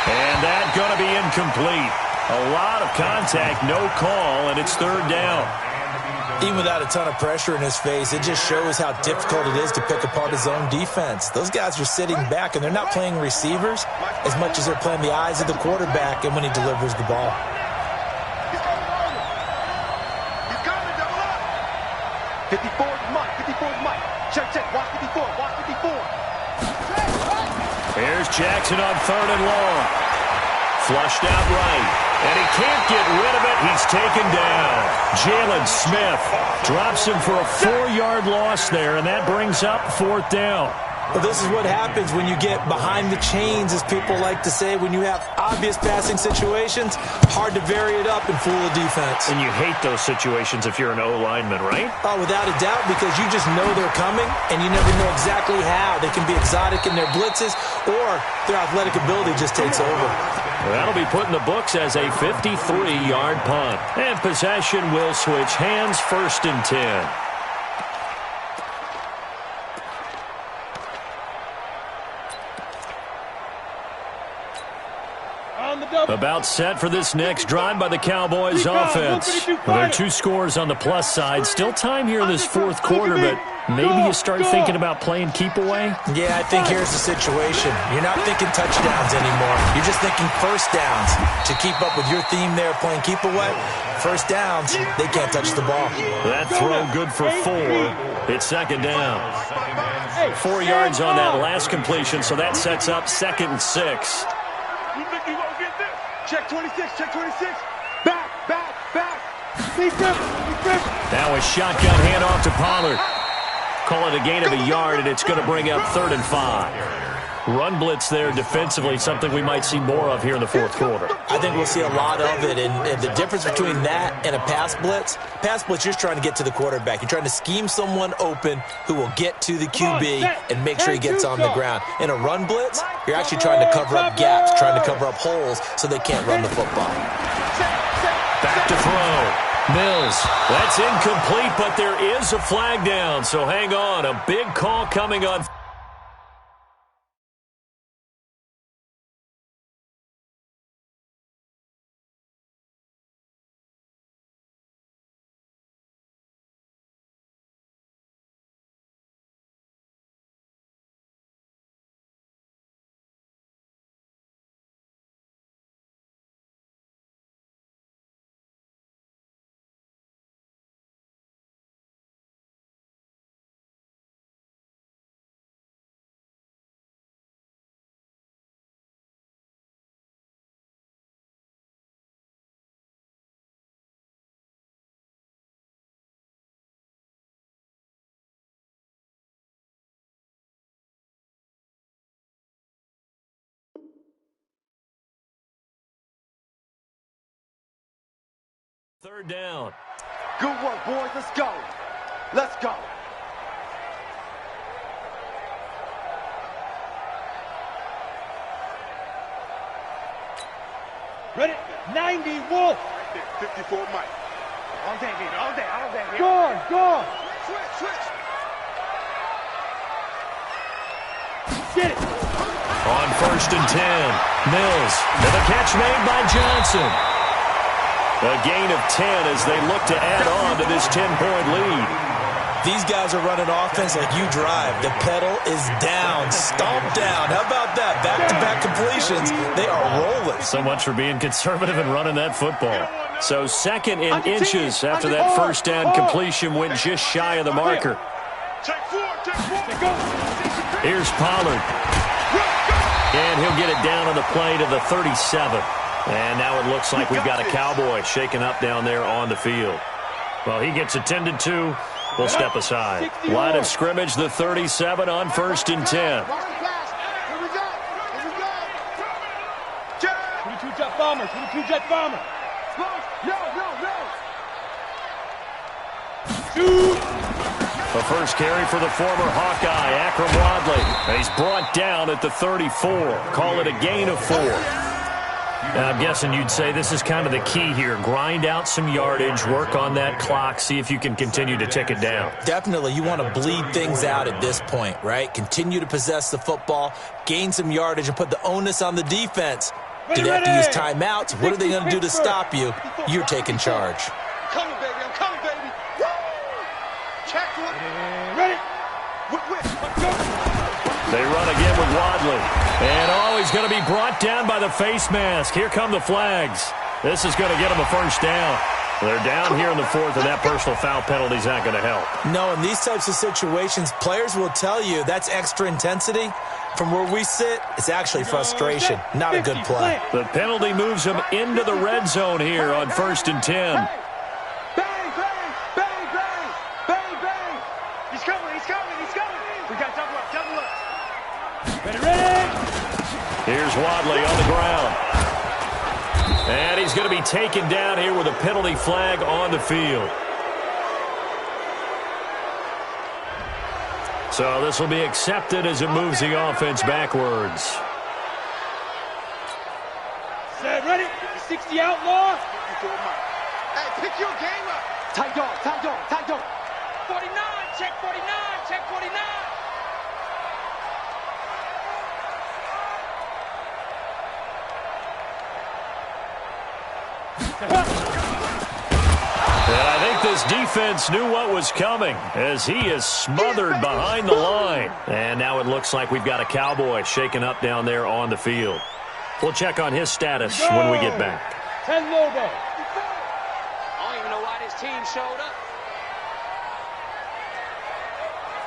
And that's going to be incomplete. A lot of contact, no call, and it's third down. Even without a ton of pressure in his face, it just shows how difficult it is to pick apart his own defense. Those guys are sitting back, and they're not playing receivers as much as they're playing the eyes of the quarterback and when he delivers the ball. He's coming, double up. 54 is Mike, 54 is Mike. Check, check, watch 54, watch 54. Here's Jackson on 3rd and long. Flushed out right. And he can't get rid of it. He's taken down. Jalen Smith drops him for a 4-yard loss there, and that brings up 4th down. Well, this is what happens when you get behind the chains, as people like to say. When you have obvious passing situations, hard to vary it up and fool the defense. And you hate those situations if you're an O-lineman, right? Oh, without a doubt, because you just know they're coming, and you never know exactly how. They can be exotic in their blitzes, or their athletic ability just takes over. Well, that'll be put in the books as a 53-yard punt. And possession will switch hands, 1st and 10. About set for this next drive by the Cowboys offense. Well, there are 2 scores on the plus side. Still time here in this 4th quarter, but maybe you start thinking about playing keep away? Yeah, I think here's the situation. You're not thinking touchdowns anymore. You're just thinking first downs. To keep up with your theme there, playing keep away, first downs, they can't touch the ball. That throw good for 4. It's 2nd down. 4 yards on that last completion, so that sets up 2nd and 6. Check 26, check 26. Back, back, back. Be grip. Now a shotgun handoff to Pollard. Call it a gain of a yard, and it's going to bring up 3rd and 5. Run blitz there defensively, something we might see more of here in the 4th quarter. I think we'll see a lot of it, and the difference between that and a pass blitz, you're just trying to get to the quarterback. You're trying to scheme someone open who will get to the QB and make sure he gets on the ground. In a run blitz, you're actually trying to cover up gaps, trying to cover up holes so they can't run the football. Back to throw. Mills. That's incomplete, but there is a flag down, so hang on. A big call coming on. Third down. Good work, boys. Let's go. Let's go. Ready? 90 Wolf. 54 Mike. All day, baby. All day. All day. Go. Switch. Get it. On 1st and 10. Mills. And the catch made by Johnson. A gain of 10 as they look to add on to this 10-point lead. These guys are running offense like you drive. The pedal is down, stomped down. How about that? Back-to-back completions. They are rolling. So much for being conservative and running that football. So 2nd in inches after that first down completion went just shy of the marker. Here's Pollard. And he'll get it down on the play to the 37. And now it looks like we've got a Cowboy shaken up down there on the field. Well, he gets attended to. We'll step aside. Line of scrimmage, the 37 on 1st and 10. 22 jet bomber. 22 jet bomber. The first carry for the former Hawkeye, Akram Wadley. He's brought down at the 34. Call it a gain of 4. I'm guessing you'd say this is kind of the key here. Grind out some yardage, work on that clock, see if you can continue to tick it down. Definitely. You want to bleed things out at this point, right? Continue to possess the football, gain some yardage, and put the onus on the defense. Do they have to use timeouts? What are they going to do to stop you? You're taking charge. Coming, baby. I'm coming, baby. Check one. Ready? Let's go. They run again with Wadley. And, he's going to be brought down by the face mask. Here come the flags. This is going to get them a first down. They're down here in the 4th, and that personal foul penalty is not going to help. No, in these types of situations, players will tell you that's extra intensity. From where we sit, it's actually frustration, not a good play. The penalty moves them into the red zone here on 1st and 10. Bang, bang, bang, bang, bang, bang. He's coming, he's coming, he's coming. We got double up, double up. Ready, ready. Here's Wadley on the ground. And he's going to be taken down here with a penalty flag on the field. So this will be accepted as it moves the offense backwards. Set, ready? 60 outlaw. Hey, pick your game up. Tight dog, tight dog, tight dog. 49, check 49, check 49. And I think this defense knew what was coming as he is smothered behind the line. And now it looks like we've got a Cowboy shaken up down there on the field. We'll check on his status when we get back. 10 logo. I don't even know why this team showed up.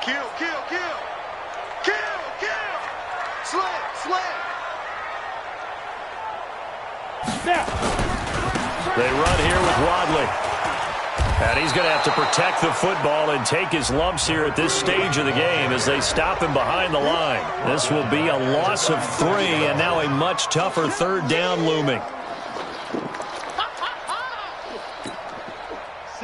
Kill, kill, kill. Kill, kill. Slam, slam. Now, they run here with Wadley. And he's going to have to protect the football and take his lumps here at this stage of the game as they stop him behind the line. This will be a loss of 3 and now a much tougher 3rd down looming.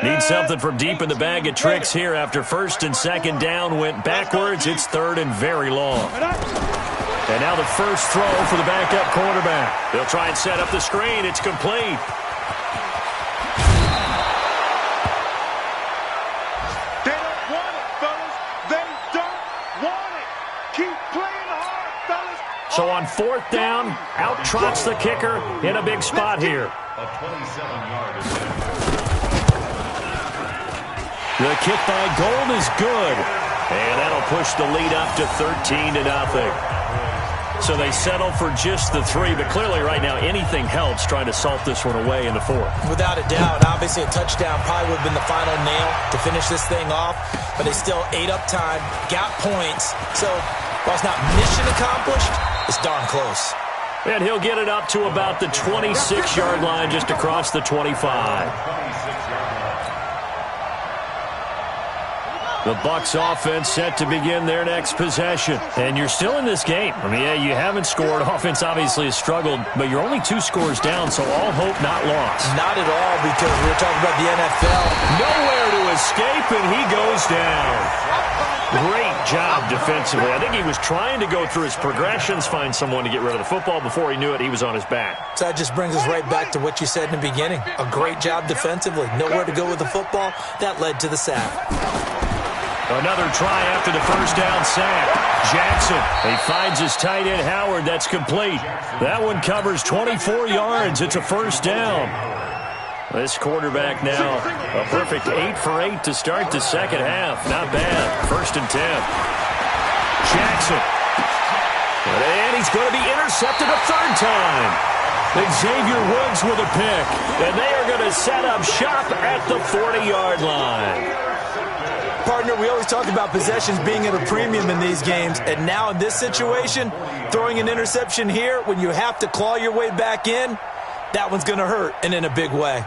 Need something from deep in the bag of tricks here after 1st and 2nd down went backwards. It's 3rd and very long. And now the first throw for the backup quarterback. They'll try and set up the screen. It's complete. So on 4th down, out trots the kicker in a big spot here. A 27-yard attempt. The kick by Gold is good. And that'll push the lead up to 13-0. So they settle for just the 3, but clearly right now anything helps trying to salt this one away in the 4th. Without a doubt, obviously a touchdown probably would have been the final nail to finish this thing off, but they still ate up time, got points. So while it's not mission accomplished, it's darn close. And he'll get it up to about the 26-yard line just across the 25. The Bucs offense set to begin their next possession. And you're still in this game. I mean, yeah, you haven't scored. Offense obviously has struggled, but you're only 2 scores down, so all hope not lost. Not at all, because we're talking about the NFL. Nowhere to escape, and he goes down. Great job defensively. I think he was trying to go through his progressions, find someone to get rid of the football. Before he knew it, he was on his back. So that just brings us right back to what you said in the beginning. A great job defensively. Nowhere to go with the football. That led to the sack. Another try after the first down sack. Jackson, he finds his tight end Howard. That's complete. That one covers 24 yards. It's a first down. This quarterback now a perfect 8 for 8 to start the second half. Not bad. 1st and 10. Jackson. And he's going to be intercepted a 3rd time. Xavier Woods with a pick. And they are going to set up shop at the 40-yard line. Partner, we always talk about possessions being at a premium in these games, and now in this situation, throwing an interception here when you have to claw your way back in, that one's going to hurt, and in a big way.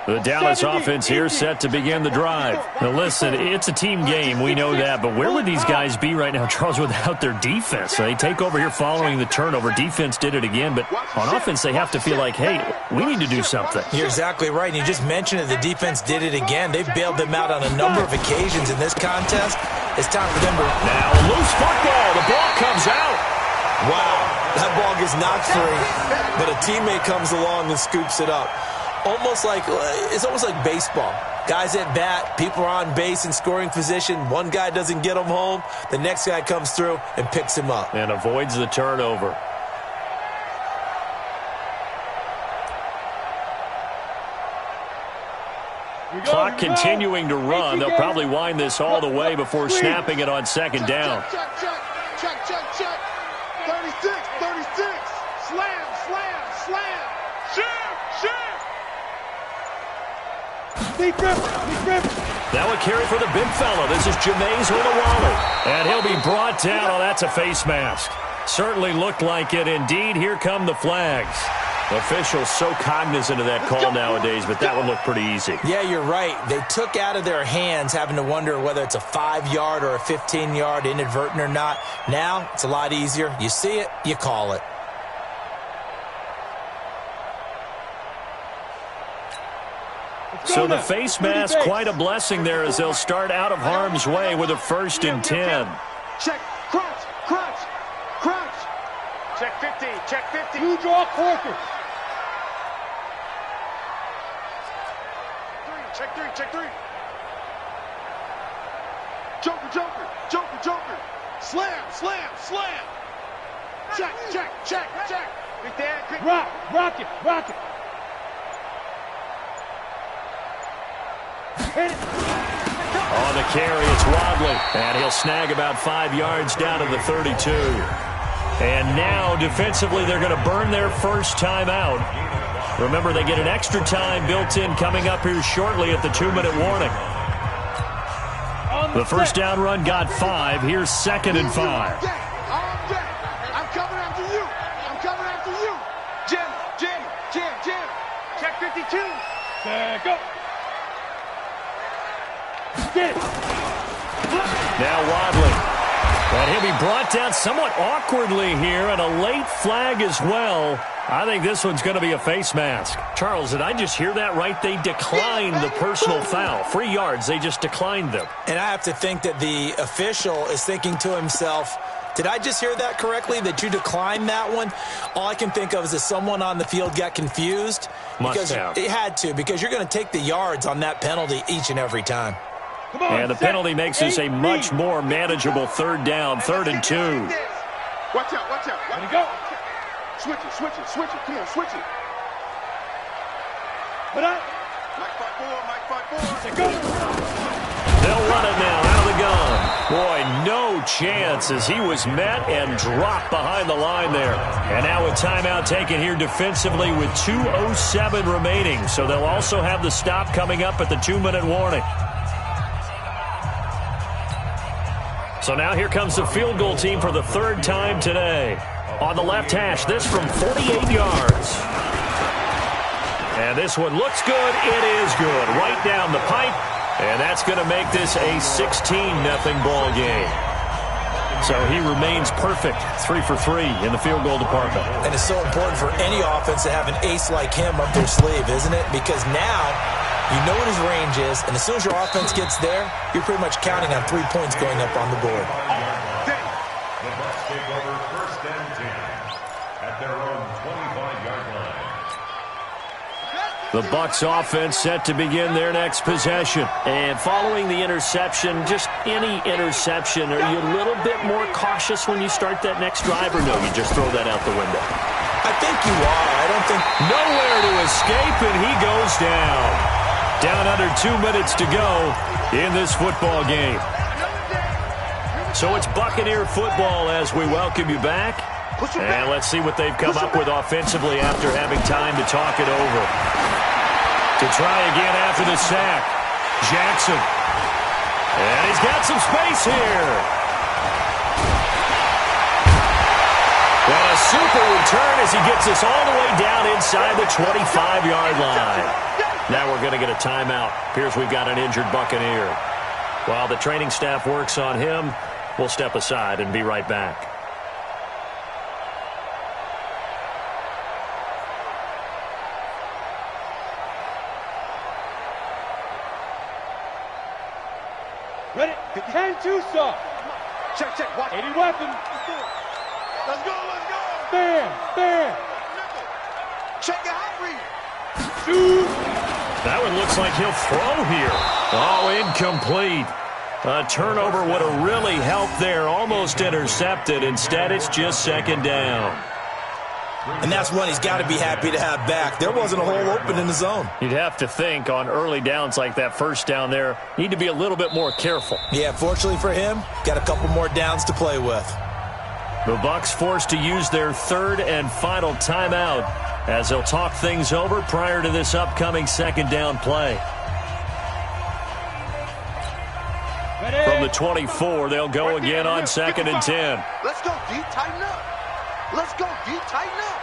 The Dallas offense here set to begin the drive. Now listen, it's a team game, we know that, but where would these guys be right now, Charles, without their defense? They take over here following the turnover. Defense did it again, but on offense they have to feel like, hey, we need to do something. You're exactly right, and you just mentioned it. The defense did it again. They've bailed them out on a number of occasions in this contest. It's time for them to... Now, loose football. The ball comes out. Wow, that ball gets knocked free, but a teammate comes along and scoops it up. It's almost like baseball. Guys at bat, people are on base in scoring position. One guy doesn't get him home. The next guy comes through and picks him up. And avoids the turnover. Clock continuing to run. They'll probably wind this all the way before snapping it on 2nd down. Check. 36. Slam. Shoot. That would carry for the big fella. This is Jameis Olawale. And he'll be brought down. Oh, that's a face mask. Certainly looked like it. Indeed, here come the flags. Officials so cognizant of that call nowadays, but that would look pretty easy. Yeah, you're right. They took out of their hands having to wonder whether it's a 5-yard or a 15-yard inadvertent or not. Now, it's a lot easier. You see it, you call it. So the face mask, quite a blessing there as they'll start out of harm's way with a 1st and 10. Check, crunch, crunch, crunch. Check 50, check 50. You draw quarter. Check 3, check 3. Joker, joker, joker, joker. Slam, slam, slam. Check, check, check, check. Big Dan, quick. Rock it, rock it. On the carry, it's Wadley. And he'll snag about 5 yards down to the 32. And now, defensively, they're going to burn their first timeout. Remember, they get an extra time built in coming up here shortly at the 2-minute warning. The first down run got 5. Here's 2nd and 5. I'm coming after you. I'm coming after you. Jim. Check 52. Go. Get it. Now Wadley. And he'll be brought down somewhat awkwardly here, and a late flag as well. I think this one's going to be a face mask. Charles, did I just hear that right? They declined the personal foul. 3 yards, they just declined them. And I have to think that the official is thinking to himself, did I just hear that correctly, that you declined that one? All I can think of is that someone on the field got confused. Must have. It had to, because you're going to take the yards on that penalty each and every time. And the penalty makes this a much more manageable 3rd down, 3rd and 2. Watch out. Let it go. Switch it. Come on, switch it. Put up. Mike 5-4. Go. They'll run it now out of the gun. Boy, no chance as he was met and dropped behind the line there. And now a timeout taken here defensively with 2:07 remaining. So they'll also have the stop coming up at the 2-minute warning. So now here comes the field goal team for the 3rd time today. On the left hash, this from 48 yards. And this one looks good. It is good. Right down the pipe. And that's going to make this a 16-0 ball game. So he remains perfect. 3 for 3 in the field goal department. And it's so important for any offense to have an ace like him up their sleeve, isn't it? Because now you know what his range is, and as soon as your offense gets there, you're pretty much counting on 3 points going up on the board. The Bucs take over 1st and 10 at their own 25-yard line. The Bucs offense set to begin their next possession. And following the interception, just any interception, are you a little bit more cautious when you start that next drive, or no, you just throw that out the window? I think you are. I don't think... Nowhere to escape, and he goes down. Down under 2 minutes to go in this football game. So it's Buccaneer football as we welcome you back. And let's see what they've come up with offensively after having time to talk it over. To try again after the sack, Jackson. And he's got some space here. And a super return as he gets us all the way down inside the 25-yard line. Now we're going to get a timeout. Appears we've got an injured Buccaneer. While the training staff works on him, we'll step aside and be right back. Ready? 10-2 stop. Check. Watch. 80 weapon. Let's go. Bam. Check it out, read. Shoot. That one looks like he'll throw here. Oh, incomplete. A turnover would have really helped there. Almost intercepted. Instead, it's just 2nd down. And that's one he's got to be happy to have back. There wasn't a hole open in the zone. You'd have to think on early downs like that 1st down there, need to be a little bit more careful. Yeah, fortunately for him, got a couple more downs to play with. The Bucs forced to use their 3rd and final timeout as they'll talk things over prior to this upcoming 2nd down play. the 24. They'll go again on 2nd and 10. Let's go, D. Tighten up. Let's go, D. Tighten up.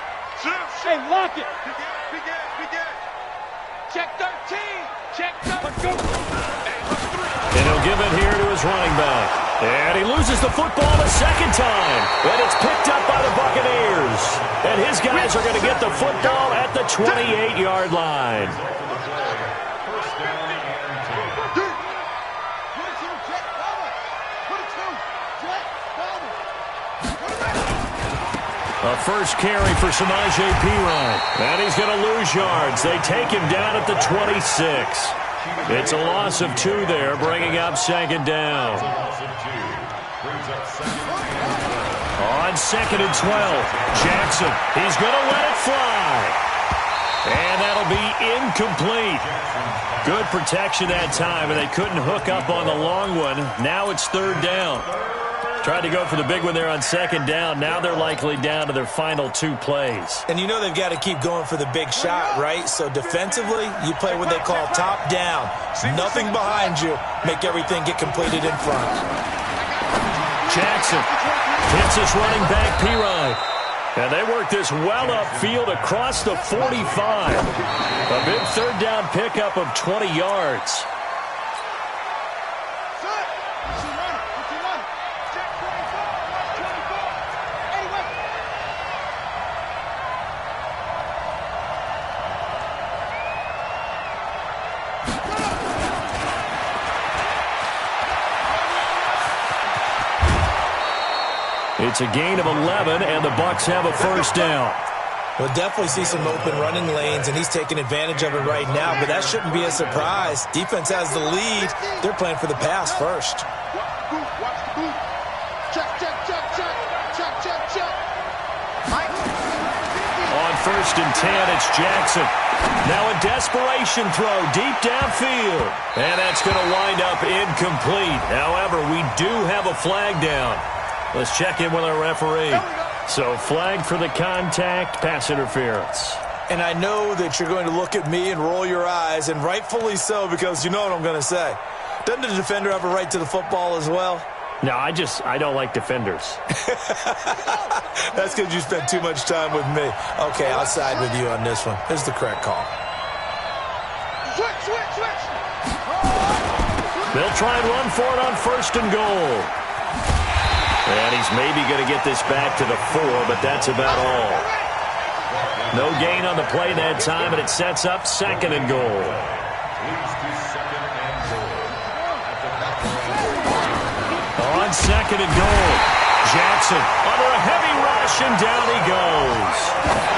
Hey, lock it. Check 13. Check 13. And he'll give it here to his running back. And he loses the football the second time. And it's picked up by the Buccaneers. And his guys are going to get the football at the 28-yard line. A first carry for Samaje Perine. And he's going to lose yards. They take him down at the 26. It's a loss of 2 there, bringing up 2nd down. On 2nd and 12, Jackson. He's going to let it fly. And that'll be incomplete. Good protection that time, and they couldn't hook up on the long one. Now it's 3rd down. Tried to go for the big one there on 2nd down. Now they're likely down to their final 2 plays. And you know they've got to keep going for the big shot, right? So defensively, you play what they call top down. Nothing behind you. Make everything get completed in front. Jackson hits his running back, Perine. And they work this well upfield across the 45. A big 3rd down pickup of 20 yards. It's a gain of 11, and the Bucs have a first down. We'll definitely see some open running lanes, and he's taking advantage of it right now, but that shouldn't be a surprise. Defense has the lead. They're playing for the pass first. Watch the boot. Check, check, check, check. Check, check, check. On 1st and 10, it's Jackson. Now a desperation throw deep downfield. And that's going to wind up incomplete. However, we do have a flag down. Let's check in with our referee. So flag for the contact, pass interference. And I know that you're going to look at me and roll your eyes, and rightfully so, because you know what I'm going to say. Doesn't the defender have a right to the football as well? No, I don't like defenders. That's because you spent too much time with me. Okay, I'll side with you on this one. This is the correct call. Switch, switch, switch. They'll try and run for it on 1st and goal. And he's maybe going to get this back to the 4, but that's about all. No gain on the play that time, and it sets up 2nd and goal. On 2nd and goal, Jackson under a heavy rush, and down he goes.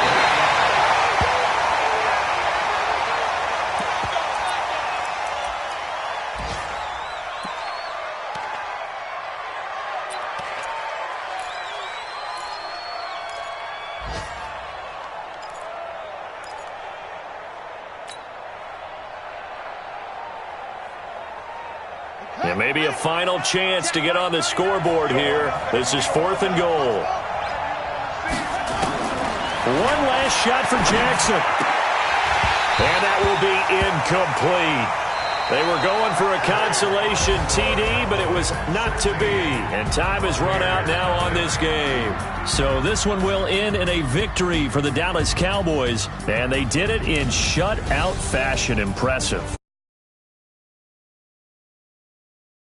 And maybe a final chance to get on the scoreboard here. This is 4th and goal. One last shot for Jackson. And that will be incomplete. They were going for a consolation TD, but it was not to be. And time has run out now on this game. So this one will end in a victory for the Dallas Cowboys. And they did it in shutout fashion. Impressive.